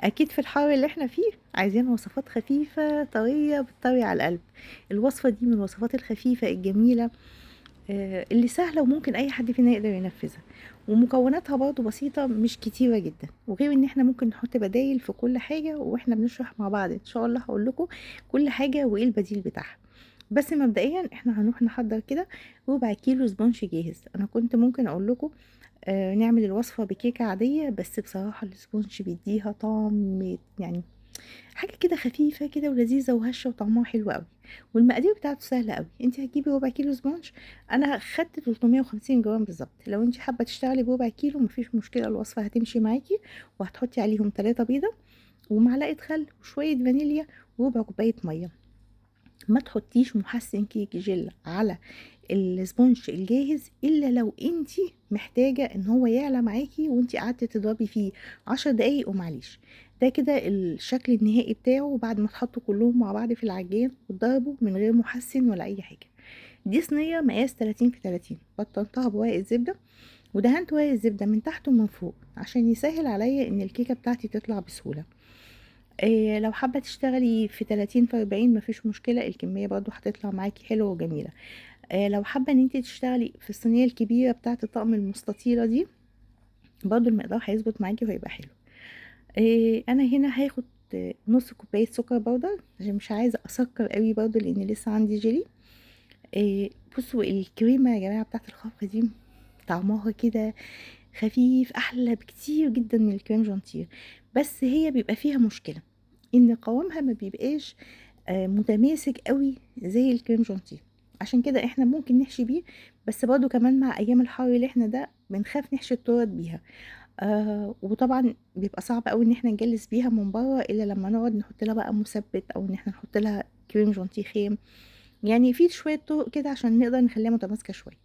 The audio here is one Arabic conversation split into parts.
أكيد في الحر اللي إحنا فيه عايزين وصفات خفيفة طرية بتطري على القلب. الوصفة دي من الوصفات الخفيفة الجميلة، اللي سهلة وممكن أي حد فينا يقدر ينفذها، ومكوناتها برضه بسيطة مش كتيرة جدًا، وغير إن إحنا ممكن نحط بدايل في كل حاجة وإحنا بنشرح مع بعض إن شاء الله هاقول لكم كل حاجة وإيه البديل بتاعها. بس مبدئيًا إحنا هنروح نحضّر كده ربع كيلو سبونج جاهز. أنا كنت ممكن أقول لكم نعمل الوصفة بكيكة عادية، بس بصراحة السبونج بيدّيها طعم يعني حاجة كده خفيفة كده ولذيذة وهشة وطعمها حلو أوي، والمقادير بتاعته سهلة أوي. أنتِ هتجيبي ربع كيلو سبونج، أنا خدت 350 جرام بالضبط. لو أنتِ حابة تشتغلي بربع كيلو ما فيش مشكلة، الوصفة هتمشي معاكِ، وهتحطي عليهم 3 بيضة ومعلقة خل وشوية فانيليا وربع كوباية مَيّة. ما تحطيش محسن كيك جل على السبونج الجاهز إلا لو أنتِ محتاجة إن هو يعلى معاكِ وأنتِ قعدتِ تضربي فيه 10 دقايق ومعليش. ده كده الشكل النهائي بتاعه بعد ما اتحطوا كلّهم مع بعض في العجان واتضربوا من غير محسن ولا أي حاجة. دي صينية مقاس 30 في 30، بطنتها بورق الزبدة ودهنت ورق الزبدة من تحت ومن فوق عشان يسهل عليَّ إن الكيكة بتاعتي تطلع بسهولة. لو حابة تشتغلي في 30 في 40 ما فيش مشكلة، الكمية برضه هتطلع معاكِ حلوة وجميلة. لو حابة إن أنتِ تشتغلي في الصينية الكبيرة بتاعة الطقم المستطيلة دي، برضه المقدار هيضبط معاكِ وهيبقى حلو. أنا هنا هاخد نُص كوباية سكر بودر، عشان مش عايزة أسكّر أوي برضه لإن لسه عندي جيلي. بُصّوا الكريمة يا جماعة بتاعة الخفق دي طعمها كده خفيف، أحلى بكتير جدًا من الكريم شانتيه، بس هي بيبقى فيها مشكلة، إن قوامها ما بيبقاش متماسك أوي زي الكريم شانتيه. عشان كده إحنا ممكن نحشي بيه، بس برضه كمان مع أيام الحر اللي إحنا ده بنخاف نحشي التورت بيها. وطبعًا بيبقى صعب أوي إن إحنا نجلِّس بيها من برّه إلا لمّا نقعد نحط لها بقى مثبِّت أو إن إحنا نحط لها كريم شانتيه خام. يعني في شوية طُرق كده عشان نقدر نخلّيها متماسكة شوية.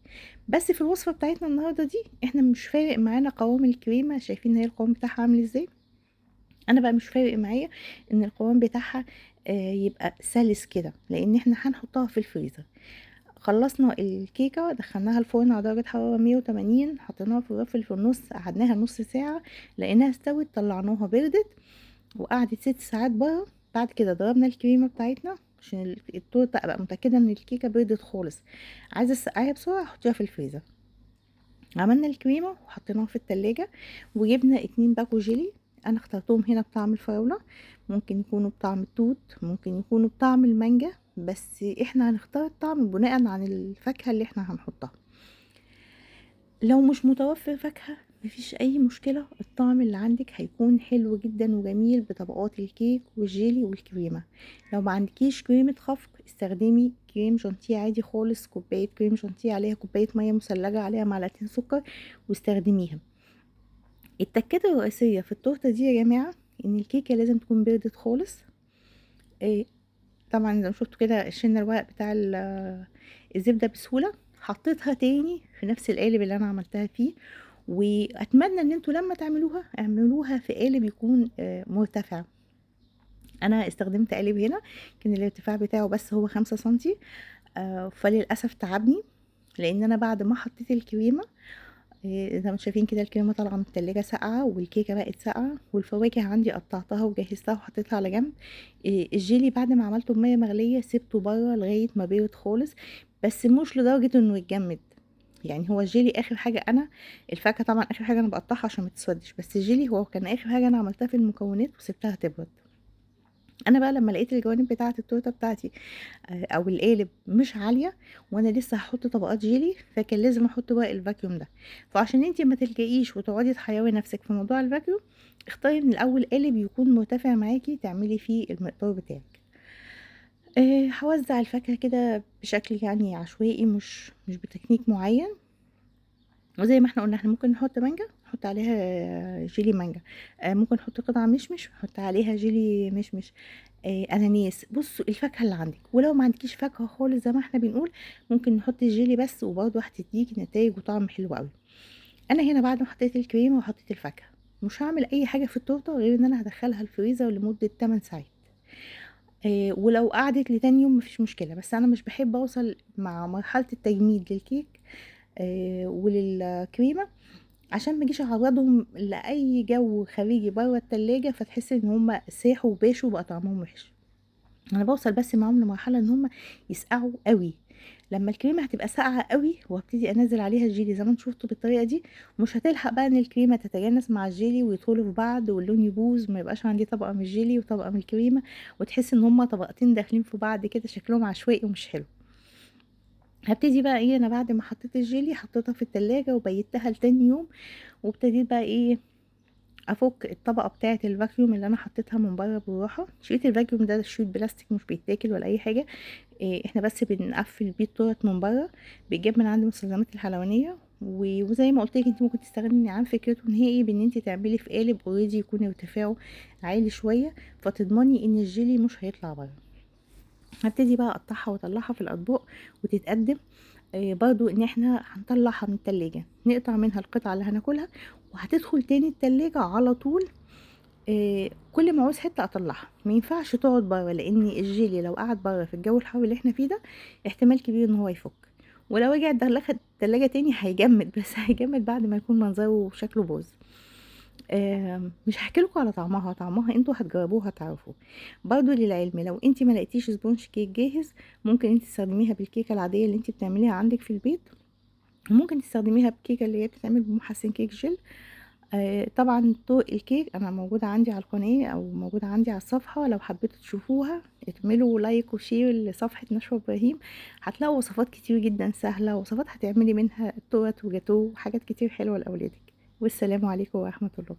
بس في الوصفة بتاعتنا النهارده دي، إحنا مش فارق معانا قوام الكريمة، شايفين هي القوام بتاعها عامل إزاي؟ أنا بقى مش فارق معايا إن القوام بتاعها يبقى سَلِس كده، لإن إحنا هنحطها في الفريزر. خلّصنا الكيكة دخّلناها الفرن على درجة حرارة 180، حطيناها في الرف اللي في النُص، قعدناها نُص ساعة، لقيناها استوت، طلّعناها بردت وقعدت 6 ساعات برّه. بعد كده ضربنا الكريمة بتاعتنا عشان التورتة أبقى متأكدة إن الكيكة بردت خالص. عايزة تسقّعيها بسرعة حطيها في الفريزر. عملنا الكريمة وحطيناها في التلاجة، وجبنا 2 باكو جيلي. أنا اخترتهم هنا بطعم الفراولة، ممكن يكونوا بطعم التوت، ممكن يكونوا بطعم المانجا، بس إحنا هنختار الطعم بناءً عن الفاكهة اللي إحنا هنحطها. لو مش متوفر فاكهة ما فيش أي مشكلة، الطعم اللي عندِك هيكون حلو جدًا وجميل بطبقات الكيك والجيلي والكريمة. لو ما عندكيش كريمة خفق استخدمي كريم شانتيه عادي خالص، كوباية كريم شانتيه عليها كوباية مَيّة مثلجة عليها معلقتين سكر واستخدميها. التكات الرئيسية في التورتة دي يا جماعة إن الكيكة لازم تكون بردت خالص. آآ طبعًا زي ما شُفتوا كده شِلنا الورق بتاع الزبدة بسهولة، حطيتها تاني في نفس القالب اللي أنا عملتها فيه. وأتمنى إن أنتم لمّا تعملوها، اعملوها في قالب يكون مرتفع. أنا استخدمت قالب هنا كان الارتفاع بتاعه بس هو 5 سنتي. فللأسف تعبني، لإن أنا بعد ما حطيت الكريمة زي ما أنتم شايفين كده الكريمة طالعة من التلاجة ساقعة والكيكة بقت ساقعة والفواكه عندي قطّعتها وجهّزتها وحطيتها على جنب. الجيلي بعد ما عملته بمَيّة مغلية سِبته برّه لغاية ما بِرِد خالص، بس مش لدرجة إنه يتجمِّد. يعني هو الجيلي آخر حاجة الفاكهة طبعًا آخر حاجة أنا باقطّعها عشان ما تسودش، بس الجيلي هو كان آخر حاجة أنا عملتها في المكونات وسِبتها تبرد. أنا بقى لمّا لقيت الجوانب بتاعة التورتة بتاعتي أو القالب مش عالية وأنا لسه هاحط طبقات جيلي، فكان لازم أحط بقى الفاكيوم ده. فعشان أنتِ ما تلجئيش وتقعدي تحيري نفسِك في موضوع الفاكيوم، اختاري من الأول قالب يكون مرتفع معاكِ تعملي فيه المقدار بتاعِك. هاوزّع الفاكهة كده بشكل يعني عشوائي مش بتكنيك معين. وزي ما إحنا قُلنا إحنا ممكن نحط مانجا، نحط عليها جيلي مانجا. ممكن نحط قطع مشمش، نحط عليها جيلي مشمش. أناناس. بُصّوا الفاكهة اللي عندِك، ولو ما عندكيش فاكهة خالص زي ما إحنا بنقول، ممكن نحط الجيلي بس وبرضه هتدّيكِ نتايج وطعم حلو أوي. أنا هنا بعد ما حطيت الكريمة وحطيت الفاكهة، مش هاعمل أي حاجة في التورتة غير إن أنا هادخّلها الفريزر لمدة 8 ساعات. ولو قعدت لتاني يوم ما فيش مشكلة، بس أنا مش باحب أوصل مع مرحلة التجميد للكيك وللكريمة عشان ما اجيش اعرضهم لاي جو خارجي بره التلاجة فتحس ان هم ساحوا وباشوا وبقى طعمهم وحش. انا باوصل بس معاهم لمرحله ان هم يسقعوا قوي. لما الكريمه هتبقى ساقعه قوي وابتدي انزل عليها الجيلي زي ما انتوا شفتوا بالطريقه دي، مش هتلحق بقى ان الكريمه تتجانس مع الجيلي ويدخلوا في بعض واللون يبوظ، ما يبقاش عندي طبقه من الجيلي وطبقه من الكريمه، وتحس ان هما طبقتين داخلين في بعض كده شكلهم عشوائي ومش حلو. هابتدي بقى إيه، أنا بعد ما حطيت الجيلي حطيتها في التلاجة وبيتّها لتاني يوم، وابتديت بقى إيه، أفُك الطبقة بتاعة الفاكيوم اللي أنا حطيتها من برّه بالراحة. شريط الفاكيوم ده شريط بلاستيك مش بيتاكل ولا أي حاجة، إحنا بس بنقفّل بيه التورت من برّه، بيتجاب من عند مستلزمات الحلوانية، وزي ما قُلت لِك أنتِ ممكن تستغني عن فكرته نهائي بإن أنتِ تعملي في قالب already يكون ارتفاعه عالي شوية، فتضمني إن الجيلي مش هيطلع برّه. هابتدي بقى أقطّعها وأطلّعها في الأطباق وتتقدّم. برضه إن إحنا هنطلّعها من التلاجة، نقطع منها القطعة اللي هناكلها، وهتدخل تاني التلاجة على طول. كل ما أعوز حتّة أطلّعها، ما ينفعش تقعد برّه، لإن الجيلي لو قعد برّه في الجو الحر اللي إحنا فيه ده، احتمال كبير إن هو يفُك، ولو رجع دخلها التلاجة تاني هيجمّد، بس هيجمّد بعد ما يكون منظره وشكله باظ. مش هاحكي لكم على طعمها، طعمها أنتم هتجربوه هتعرفوا. برضه للعلم لو أنتِ ما لقيتيش سبونج كيك جاهز، ممكن أنتِ تستخدميها بالكيكة العادية اللي أنتِ بتعمليها عندِك في البيت، وممكن تستخدميها بكيكة اللي هي بتتعمل بمحسن كيك جل. طبعًا طرق الكيك أنا موجودة عندي على القناة أو موجودة عندي على الصفحة، لو حبيتوا تشوفوها اعملوا لايك وشير لصفحة نشوى إبراهيم، هتلاقوا وصفات كتير جدًا سهلة، وصفات هتعملي منها تورت وجاتوه وحاجات كتير حلوة لأولادِك. والسلام عليكم ورحمة الله.